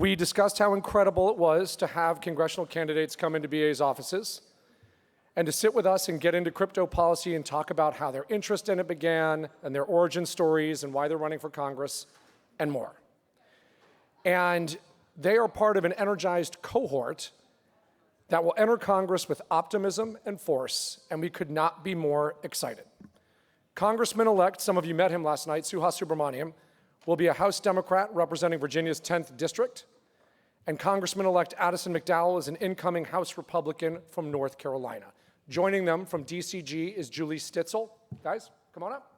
We discussed how incredible it was to have congressional candidates come into BA's offices and to sit with us and get into crypto policy and talk about how their interest in it began and their origin stories and why they're running for Congress and more. And they are part of an energized cohort that will enter Congress with optimism and force, and we could not be more excited. Congressman-elect, some of you met him last night, Suhas Subramanyam, will be a House Democrat representing Virginia's 10th District, and Congressman-elect Addison McDowell is an incoming House Republican from North Carolina. Joining them from DCG is Julie Stitzel. Guys, come on up.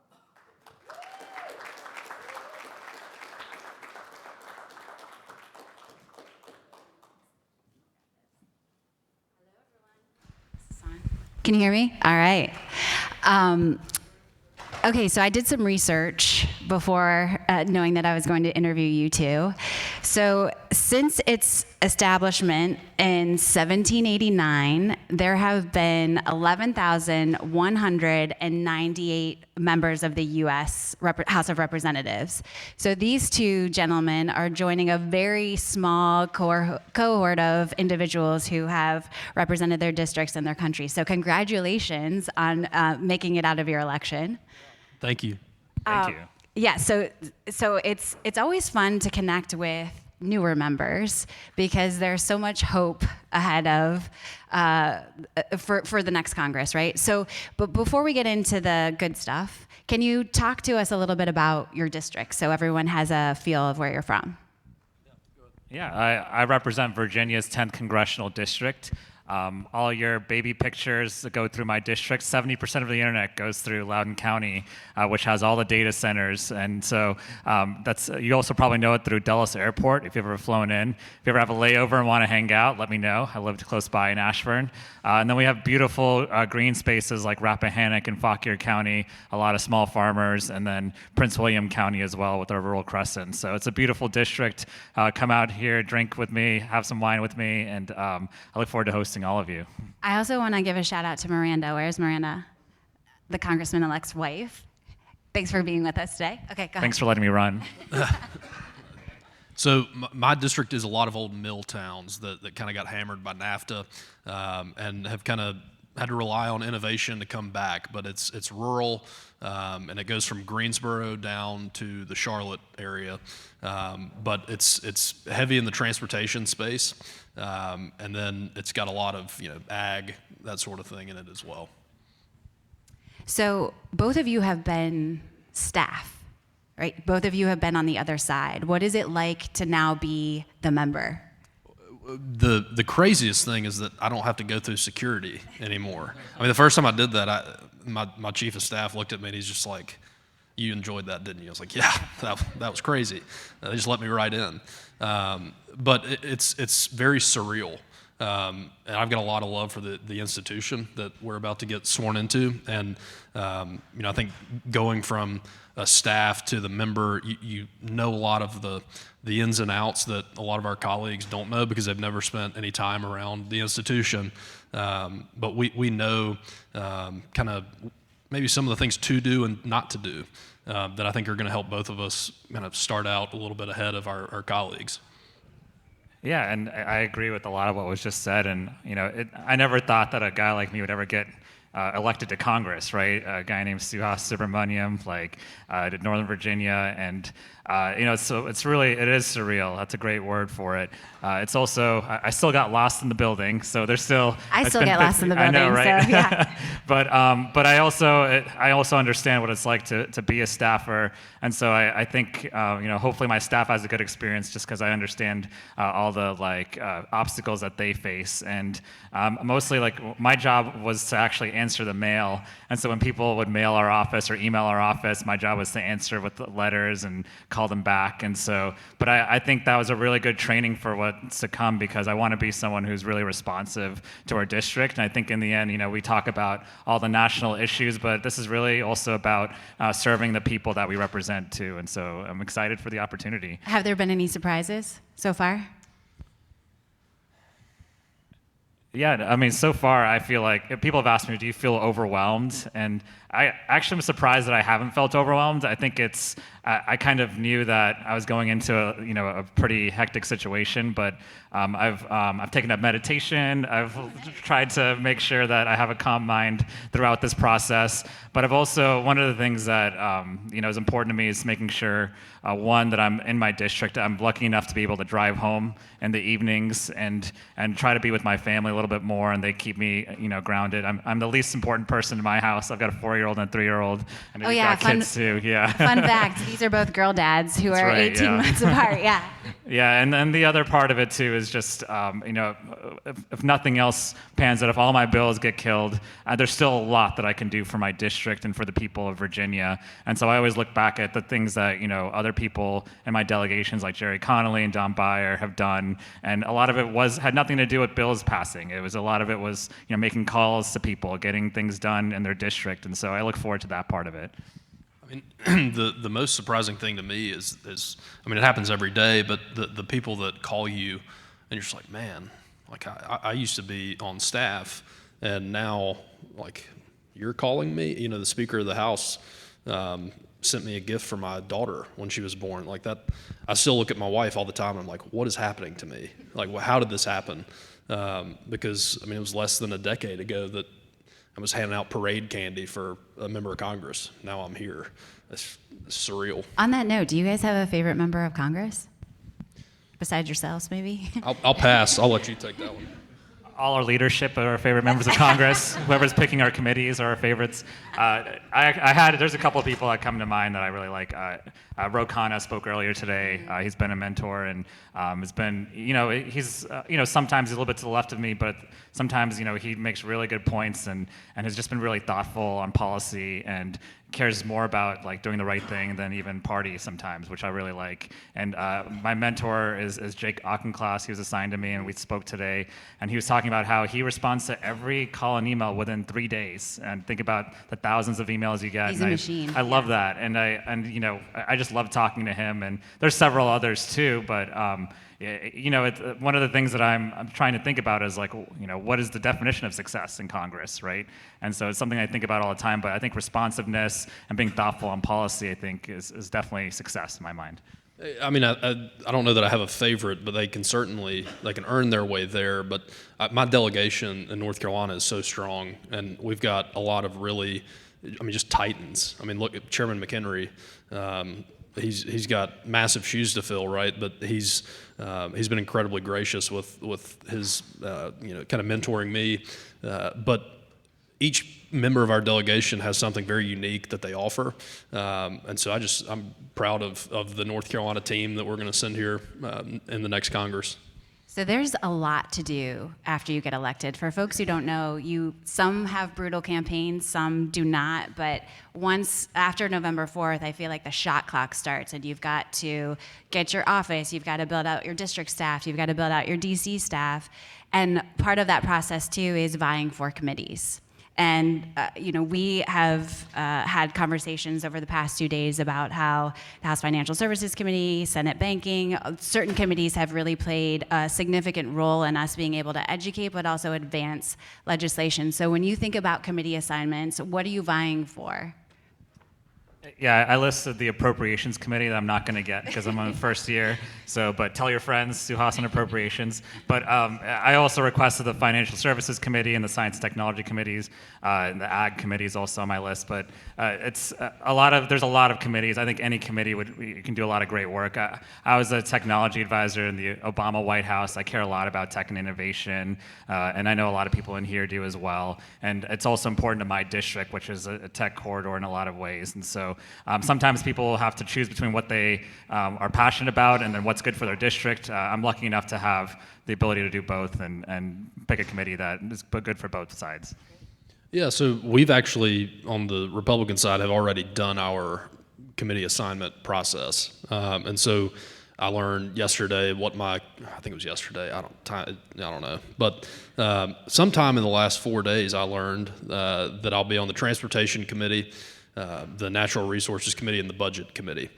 Can you hear me? All right. Okay, so I did some research before knowing that I was going to interview you two. So since its establishment in 1789, there have been 11,198 members of the U.S. House of Representatives. So these two gentlemen are joining a very small cohort of individuals who have represented their districts and their country. So congratulations on making it out of your election. Thank you. Thank you. Yeah, so it's always fun to connect with newer members because there's so much hope ahead of for the next Congress, right? So, but before we get into the good stuff, can you talk to us a little bit about your district so everyone has a feel of where you're from? Yeah, I represent Virginia's 10th congressional district. All your baby pictures that go through my district, 70% of the internet goes through Loudoun County, which has all the data centers. And so you also probably know it through Dulles Airport if you've ever flown in. If you ever have a layover and want to hang out, let me know. I lived close by in Ashburn. And then we have beautiful green spaces like Rappahannock and Fauquier County, a lot of small farmers, and then Prince William County as well with our rural crescent. So it's a beautiful district. Come out here, drink with me, have some wine with me, and I look forward to hosting all of you. I also want to give a shout out to Miranda. Where's Miranda? The Congressman-elect's wife. Thanks for being with us today. Okay, go ahead. Thanks for letting me run. So my district is a lot of old mill towns that kind of got hammered by NAFTA and have kind of had to rely on innovation to come back. But it's rural, and it goes from Greensboro down to the Charlotte area. But it's heavy in the transportation space, and then it's got a lot of ag, that sort of thing in it as well. So both of you have been staff, right? Both of you have been on the other side. What is it like to now be the member? The craziest thing is that I don't have to go through security anymore. I mean, the first time I did that, my chief of staff looked at me and he's just like, "You enjoyed that, didn't you?" I was like, "Yeah, that was crazy." They just let me right in. But it's very surreal. And I've got a lot of love for the institution that we're about to get sworn into. And, I think going from a staff to the member, you know a lot of the ins and outs that a lot of our colleagues don't know because they've never spent any time around the institution. But we know kind of maybe some of the things to do and not to do that I think are going to help both of us kind of start out a little bit ahead of our colleagues. Yeah, and I agree with a lot of what was just said. And I never thought that a guy like me would ever get elected to Congress, right? A guy named Suhas Subramanyam, did Northern Virginia, and so it is surreal. That's a great word for it. It's also I still got lost in the building, so there's still. I still get lost in the building. I know, right? So, yeah. But I also understand what it's like to be a staffer, and so I think hopefully my staff has a good experience just because I understand all the obstacles that they face, and mostly my job was to actually answer the mail, and so when people would mail our office or email our office, my job was to answer with the letters and call them back. And so, but I think that was a really good training for what's to come because I want to be someone who's really responsive to our district. And I think in the end, we talk about all the national issues, but this is really also about serving the people that we represent too. And so I'm excited for the opportunity. Have there been any surprises so far? Yeah, I mean, so far I feel like if people have asked me, do you feel overwhelmed? And I actually am surprised that I haven't felt overwhelmed. I think I kind of knew that I was going into a pretty hectic situation, but I've taken up meditation. I've tried to make sure that I have a calm mind throughout this process. But I've also, one of the things that is important to me is making sure, one, that I'm in my district. I'm lucky enough to be able to drive home in the evenings and try to be with my family a little bit more, and they keep me grounded. I'm the least important person in my house. I've got a 4-year-old and a 3-year-old, and we've got kids too. Yeah. Fun fact: these are both girl dads who are right, 18 yeah. months apart. Yeah. Yeah, and then the other part of it too is just, if nothing else pans out, if all my bills get killed, there's still a lot that I can do for my district and for the people of Virginia. And so I always look back at the things that other people in my delegations like Jerry Connolly and Don Beyer have done, and a lot of it had nothing to do with bills passing. A lot of it was making calls to people, getting things done in their district, and so I look forward to that part of it. The most surprising thing to me is it happens every day, but the people that call you and you're just like, man, like I used to be on staff and now like you're calling me. The Speaker of the House sent me a gift for my daughter when she was born. Like that, I still look at my wife all the time and I'm like, what is happening to me? Like, how did this happen? Because it was less than a decade ago that I was handing out parade candy for a member of Congress. Now I'm here. It's surreal. On that note, do you guys have a favorite member of Congress? Besides yourselves, maybe? I'll pass. I'll let you take that one. All our leadership are our favorite members of Congress. Whoever's picking our committees are our favorites. There's a couple of people that come to mind that I really like. Ro Khanna spoke earlier today. He's been a mentor and has been, he's, sometimes he's a little bit to the left of me, but sometimes, he makes really good points and has just been really thoughtful on policy and cares more about like doing the right thing than even party sometimes, which I really like. And my mentor is Jake Auchincloss. He was assigned to me, and we spoke today. And he was talking about how he responds to every call and email within 3 days. And think about the thousands of emails you get. He's a machine. I love that. And I just love talking to him. And there's several others too, but one of the things that I'm trying to think about is like, what is the definition of success in Congress, right? And so it's something I think about all the time, but I think responsiveness and being thoughtful on policy, I think, is definitely success in my mind. I don't know that I have a favorite, but they can earn their way there. But my delegation in North Carolina is so strong, and we've got a lot of really, just titans. Look at Chairman McHenry. He's got massive shoes to fill, right? But he's been incredibly gracious with his kind of mentoring me. But each member of our delegation has something very unique that they offer, and so I'm proud of the North Carolina team that we're going to send here in the next Congress. So there's a lot to do after you get elected. For folks who don't know, some have brutal campaigns, some do not, but once after November 4th, I feel like the shot clock starts and you've got to get your office, you've got to build out your district staff, you've got to build out your DC staff, and part of that process too is vying for committees. And we have had conversations over the past 2 days about how the House Financial Services Committee, Senate Banking, certain committees have really played a significant role in us being able to educate but also advance legislation. So when you think about committee assignments, what are you vying for? Yeah, I listed the Appropriations Committee that I'm not going to get because I'm on the first year. But tell your friends, Suhas on Appropriations. But I also requested the Financial Services Committee and the Science and Technology Committees, and the Ag Committee is also on my list. But there's a lot of committees. I think any committee can do a lot of great work. I was a technology advisor in the Obama White House. I care a lot about tech and innovation, and I know a lot of people in here do as well. And it's also important to my district, which is a tech corridor in a lot of ways. And so sometimes people have to choose between what they are passionate about and then what's good for their district. I'm lucky enough to have the ability to do both and pick a committee that is good for both sides. Yeah, so we've actually, on the Republican side, have already done our committee assignment process. And so I learned yesterday I think it was yesterday, I don't know. But sometime in the last 4 days, I learned that I'll be on the Transportation Committee, the Natural Resources Committee, and the Budget Committee.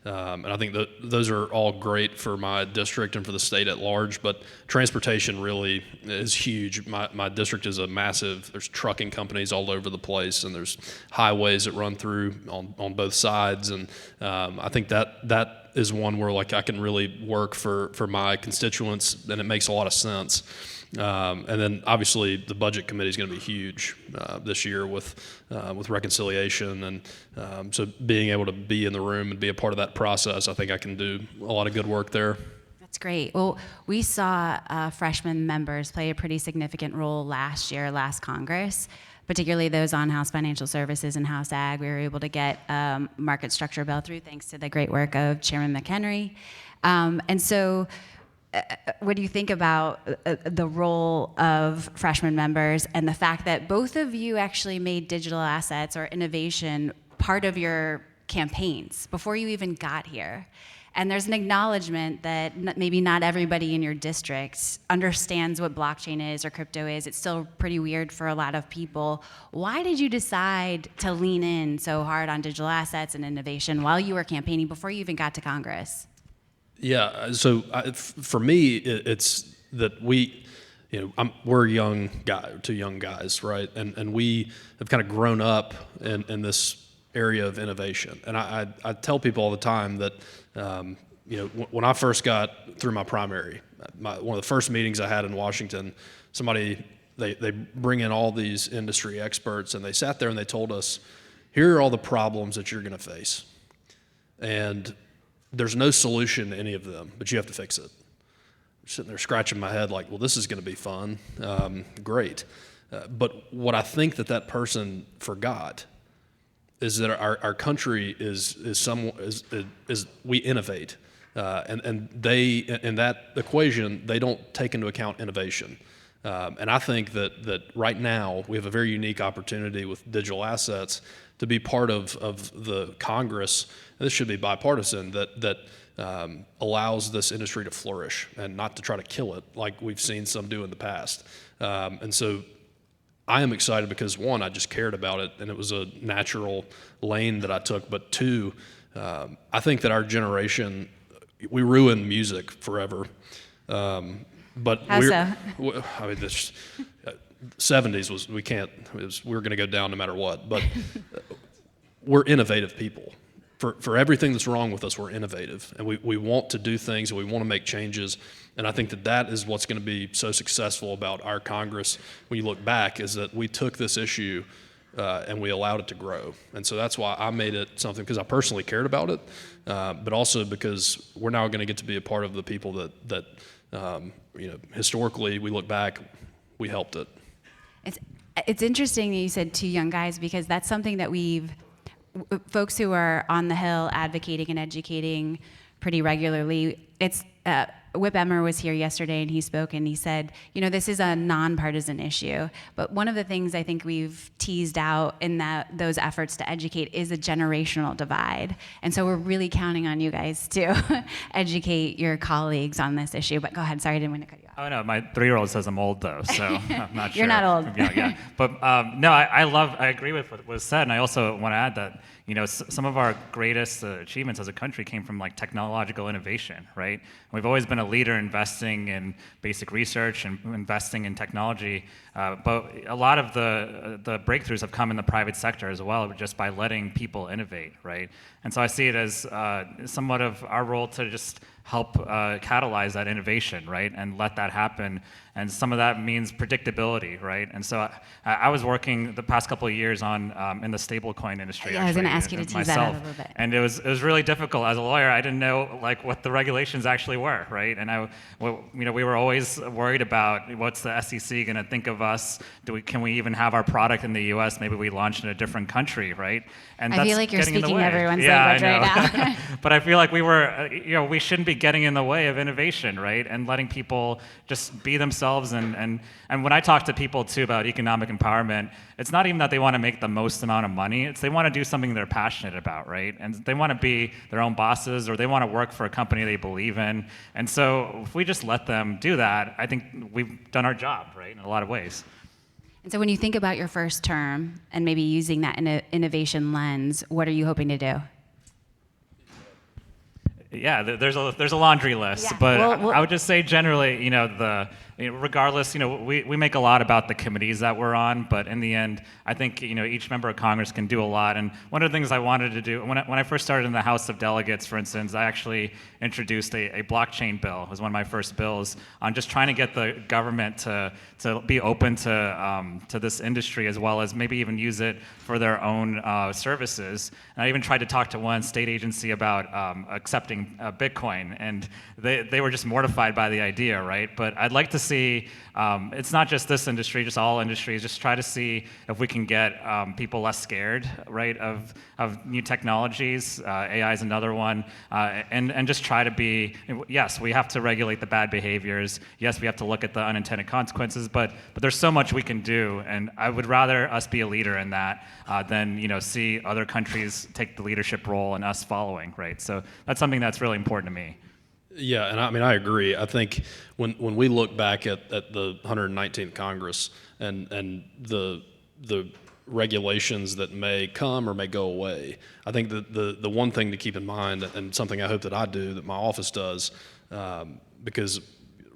And I think those are all great for my district and for the state at large, but transportation really is huge. My district is there's trucking companies all over the place, and there's highways that run through on both sides, and I think that is one where like I can really work for my constituents, and it makes a lot of sense. And then obviously the budget committee is going to be huge this year with reconciliation, and so being able to be in the room and be a part of that process, I think I can do a lot of good work there. That's great. Well, we saw freshman members play a pretty significant role last Congress, particularly those on House Financial Services and House Ag. We were able to get market structure bill through thanks to the great work of Chairman McHenry. And so what do you think about the role of freshman members and the fact that both of you actually made digital assets or innovation part of your campaigns before you even got here? And there's an acknowledgement that maybe not everybody in your district understands what blockchain is or crypto is. It's still pretty weird for a lot of people. Why did you decide to lean in so hard on digital assets and innovation while you were campaigning before you even got to Congress? Yeah, so for me, it's that we're two young guys, right? And we have kind of grown up in this area of innovation. And I tell people all the time that, when I first got through my primary, one of the first meetings I had in Washington, they bring in all these industry experts, and they sat there and they told us, here are all the problems that you're going to face. And there's no solution to any of them, but you have to fix it. I'm sitting there scratching my head like, well, this is going to be fun. Great. But what I think that person forgot is that our country is we innovate. And they, in that equation, they don't take into account innovation. And I think that right now we have a very unique opportunity with digital assets to be part of the Congress, and this should be bipartisan, that allows this industry to flourish and not to try to kill it like we've seen some do in the past. And so I am excited because, one, I just cared about it, and it was a natural lane that I took. But two, I think that our generation, we ruined music forever. But How so? I mean, this 70s was we were going to go down no matter what. But we're innovative people. For everything that's wrong with us, we're innovative, and we want to do things, and we want to make changes. And I think that is what's going to be so successful about our Congress when you look back, is that we took this issue and we allowed it to grow. And so that's why I made it something, because I personally cared about it, but also because we're now going to get to be a part of the people that historically we look back, we helped it. It's interesting that you said two young guys, because that's something that folks who are on the Hill advocating and educating pretty regularly. Whip Emmer was here yesterday, and he spoke, and he said, this is a nonpartisan issue. But one of the things I think we've teased out in those efforts to educate is a generational divide. And so we're really counting on you guys to educate your colleagues on this issue. But go ahead. Sorry, I didn't want to cut you off. Oh, no, my 3-year-old says I'm old, though, so I'm not sure. You're not old. Yeah. But no, I agree with what was said, and I also want to add that, some of our greatest achievements as a country came from technological innovation, right? We've always been a leader investing in basic research and investing in technology, but a lot of the breakthroughs have come in the private sector as well, just by letting people innovate, right? And so I see it as somewhat of our role to just help catalyze that innovation, right, and let that happen. And some of that means predictability, right? And so I was working the past couple of years in the stablecoin industry. Yeah, I was going to ask you to tease that out a little bit. And it was really difficult as a lawyer. I didn't know what the regulations actually were, right? And we were always worried about what's the SEC going to think of us? Can we even have our product in the U.S.? Maybe we launch in a different country, right? And I feel like you're speaking everyone's language right now. But I feel like we shouldn't be getting in the way of innovation, right? And letting people just be themselves. And when I talk to people too about economic empowerment, it's not even that they want to make the most amount of money. It's they want to do something they're passionate about, right? And they want to be their own bosses, or they want to work for a company they believe in. And so if we just let them do that, I think we've done our job, right, in a lot of ways. And so when you think about your first term and maybe using that innovation lens, what are you hoping to do? Yeah, there's a laundry list, Yeah. but Well, I would just say generally, regardless, we make a lot about the committees that we're on, but in the end, I think each member of Congress can do a lot. And one of the things I wanted to do when I first started in the House of Delegates, for instance, I actually introduced a blockchain bill. It was one of my first bills on just trying to get the government to be open to this industry, as well as maybe even use it for their own services. And I even tried to talk to one state agency about accepting Bitcoin, and they were just mortified by the idea, right? But I'd like to see, it's not just this industry, just all industries, just try to see if we can get people less scared, right, of new technologies. AI is another one, and just try to be, yes, we have to regulate the bad behaviors. Yes, we have to look at the unintended consequences, but there's so much we can do, and I would rather us be a leader in that than see other countries take the leadership role and us following, right? So that's something that's really important to me. Yeah, and I agree. I think when we look back at the 119th Congress and the regulations that may come or may go away, I think the one thing to keep in mind, and something I hope that I do, that my office does, because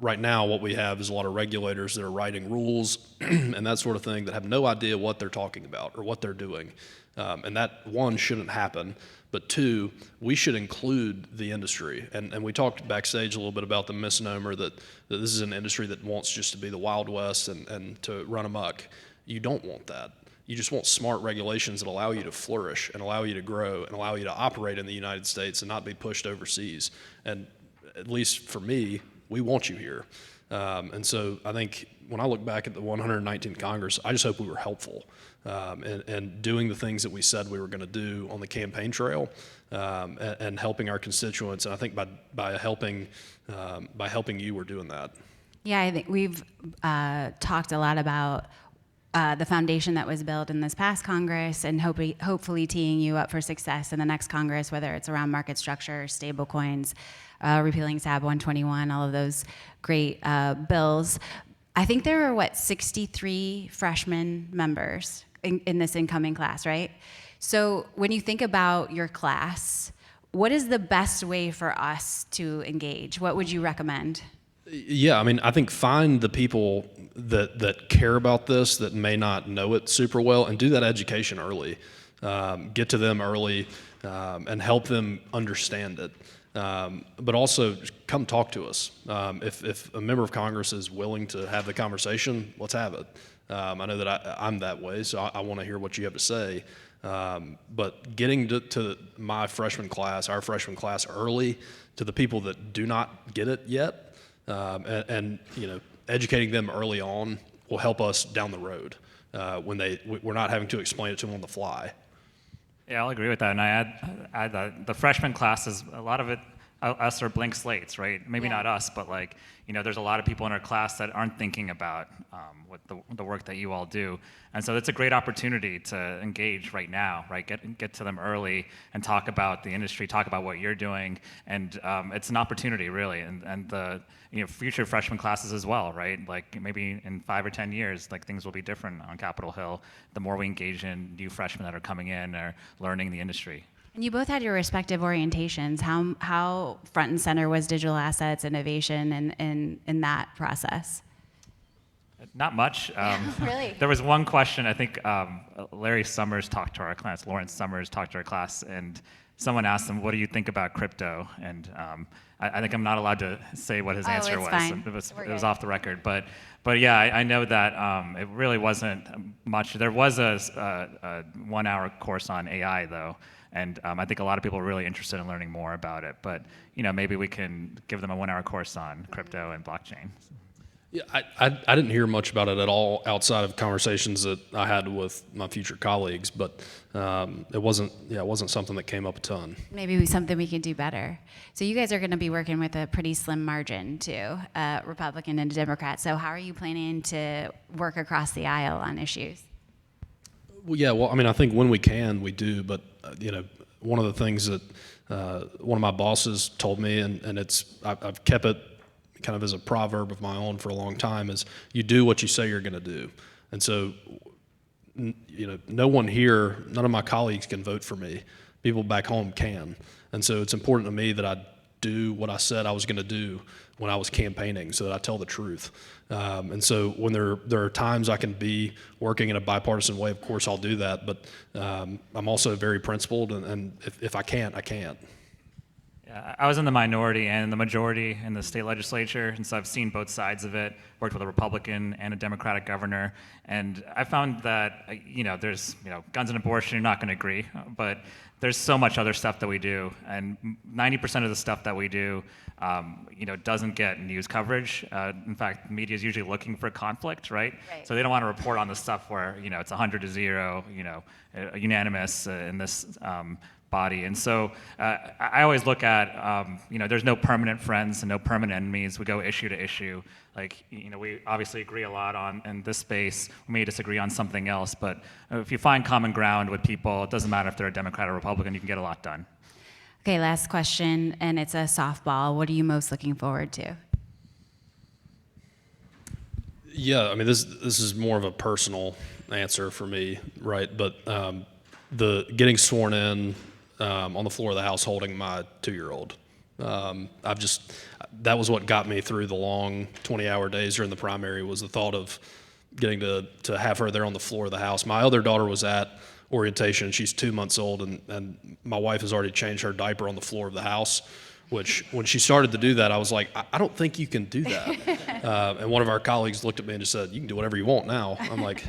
right now what we have is a lot of regulators that are writing rules and that sort of thing that have no idea what they're talking about or what they're doing. And that, one, shouldn't happen. But two, we should include the industry. And we talked backstage a little bit about the misnomer that this is an industry that wants just to be the Wild West and to run amok. You don't want that. You just want smart regulations that allow you to flourish and allow you to grow and allow you to operate in the United States and not be pushed overseas. And at least for me, we want you here. And so I think when I look back at the 119th Congress, I just hope we were helpful and doing the things that we said we were going to do on the campaign trail and helping our constituents. And I think by helping you, we're doing that. Yeah, I think we've talked a lot about the foundation that was built in this past Congress and hopefully teeing you up for success in the next Congress, whether it's around market structure, stable coins, repealing SAB 121, all of those great bills. I think there were, 63 freshman members in this incoming class, right? So when you think about your class, what is the best way for us to engage? What would you recommend? Yeah, I mean, I think find the people that care about this, that may not know it super well, and do that education early. Get to them early and help them understand it. But also come talk to us. If a member of Congress is willing to have the conversation, let's have it. I know that I'm that way, so I want to hear what you have to say. But getting to my freshman class, our freshman class early, to the people that do not get it yet, and educating them early on will help us down the road when we're not having to explain it to them on the fly. Yeah, I'll agree with that. And I add that the freshman classes, a lot of it, us are blank slates, right? Maybe not us, but there's a lot of people in our class that aren't thinking about what the work that you all do. And so it's a great opportunity to engage right now, right? Get to them early and talk about the industry, talk about what you're doing. And it's an opportunity, really. And the future freshman classes as well, right? Like maybe in 5 or 10 years, things will be different on Capitol Hill. The more we engage in new freshmen that are coming in or learning the industry. And you both had your respective orientations. How front and center was digital assets, innovation, in that process? Not much. Really? There was one question, I think Larry Summers talked to our class, Lawrence Summers talked to our class, and someone asked him, what do you think about crypto? And I think I'm not allowed to say what his answer it's was. fine. It was off the record. But yeah, I know that it really wasn't much. There was a 1-hour course on AI, though. And I think a lot of people are really interested in learning more about it. But maybe we can give them a 1-hour course on crypto and blockchain. Yeah, I didn't hear much about it at all outside of conversations that I had with my future colleagues, but it wasn't something that came up a ton. Maybe something we can do better. So you guys are going to be working with a pretty slim margin too, Republican and Democrat. So how are you planning to work across the aisle on issues? Well, yeah, I mean, I think when we can, we do, but one of the things that one of my bosses told me, and I've kept it kind of as a proverb of my own for a long time, is you do what you say you're going to do. And so, no one here, none of my colleagues can vote for me. People back home can. And so it's important to me that I do what I said I was going to do when I was campaigning, so that I tell the truth. And so when there are times I can be working in a bipartisan way, of course I'll do that. But I'm also very principled, and if I can't, I can't. Yeah, I was in the minority and the majority in the state legislature, and so I've seen both sides of it, worked with a Republican and a Democratic governor, and I found that, there's, guns and abortion, you're not going to agree, but there's so much other stuff that we do, and 90% of the stuff that we do, doesn't get news coverage. In fact, media is usually looking for conflict, right? So they don't want to report on the stuff where, it's 100-0, unanimous in this body. And so I always look at, there's no permanent friends and no permanent enemies. We go issue to issue. We obviously agree a lot on in this space. We may disagree on something else, but if you find common ground with people, it doesn't matter if they're a Democrat or Republican, you can get a lot done. Okay, last question, and it's a softball. What are you most looking forward to? Yeah, I mean, this is more of a personal answer for me, right? But the getting sworn in on the floor of the House holding my 2-year-old. That was what got me through the long 20-hour days during the primary, was the thought of getting to have her there on the floor of the House. My other daughter was at orientation. She's 2 months old, and my wife has already changed her diaper on the floor of the House, which when she started to do that, I was like, I don't think you can do that. And one of our colleagues looked at me and just said, you can do whatever you want now. I'm like,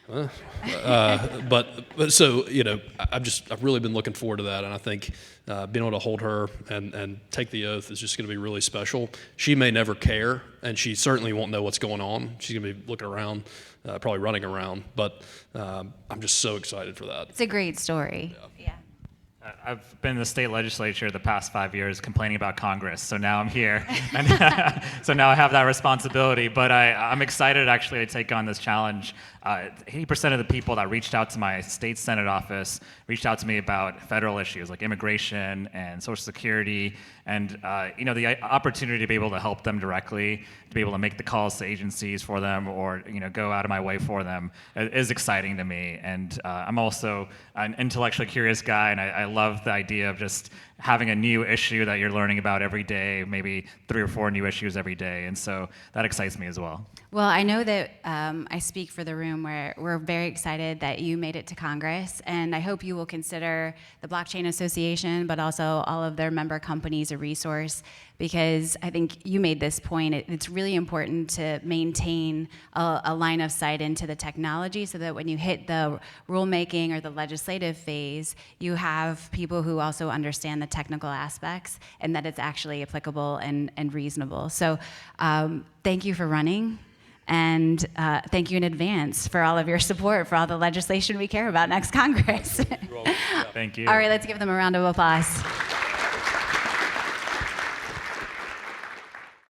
but so, I've really been looking forward to that, and I think being able to hold her and take the oath is just going to be really special. She may never care, and she certainly won't know what's going on. She's going to be looking around, probably running around, but I'm just so excited for that. It's a great story. Yeah. I've been in the state legislature the past 5 years complaining about Congress, so now I'm here. And so now I have that responsibility, but I'm excited actually to take on this challenge. 80% of the people that reached out to my state Senate office reached out to me about federal issues like immigration and Social Security, and the opportunity to be able to help them directly, to be able to make the calls to agencies for them, or go out of my way for them, is exciting to me. And I'm also an intellectually curious guy, and I love the idea of just having a new issue that you're learning about every day, maybe 3 or 4 new issues every day, and so that excites me as well. Well, I know that I speak for the room where we're very excited that you made it to Congress, and I hope you will consider the Blockchain Association, but also all of their member companies a resource, because I think you made this point. It's really important to maintain a line of sight into the technology so that when you hit the rulemaking or the legislative phase, you have people who also understand the technical aspects and that it's actually applicable and reasonable. So thank you for running. And thank you in advance for all of your support for all the legislation we care about next Congress. Thank you. All right, let's give them a round of applause.